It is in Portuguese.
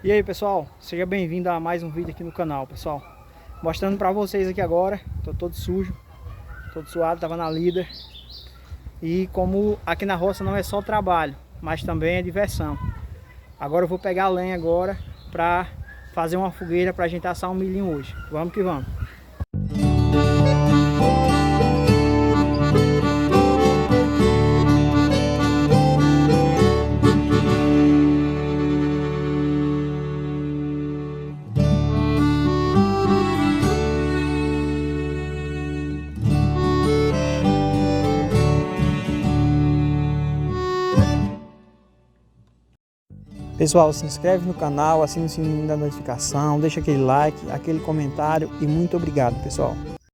E aí pessoal, seja bem-vindo a mais um vídeo aqui no canal, pessoal. Mostrando pra vocês aqui agora, tô todo sujo, todo suado, tava na lida. E como aqui na roça não é só trabalho, mas também é diversão. Agora eu vou pegar a lenha agora pra fazer uma fogueira pra gente assar um milhinho hoje. Vamos que vamos. Pessoal, se inscreve no canal, assina o sininho da notificação, deixa aquele like, aquele comentário e muito obrigado, pessoal.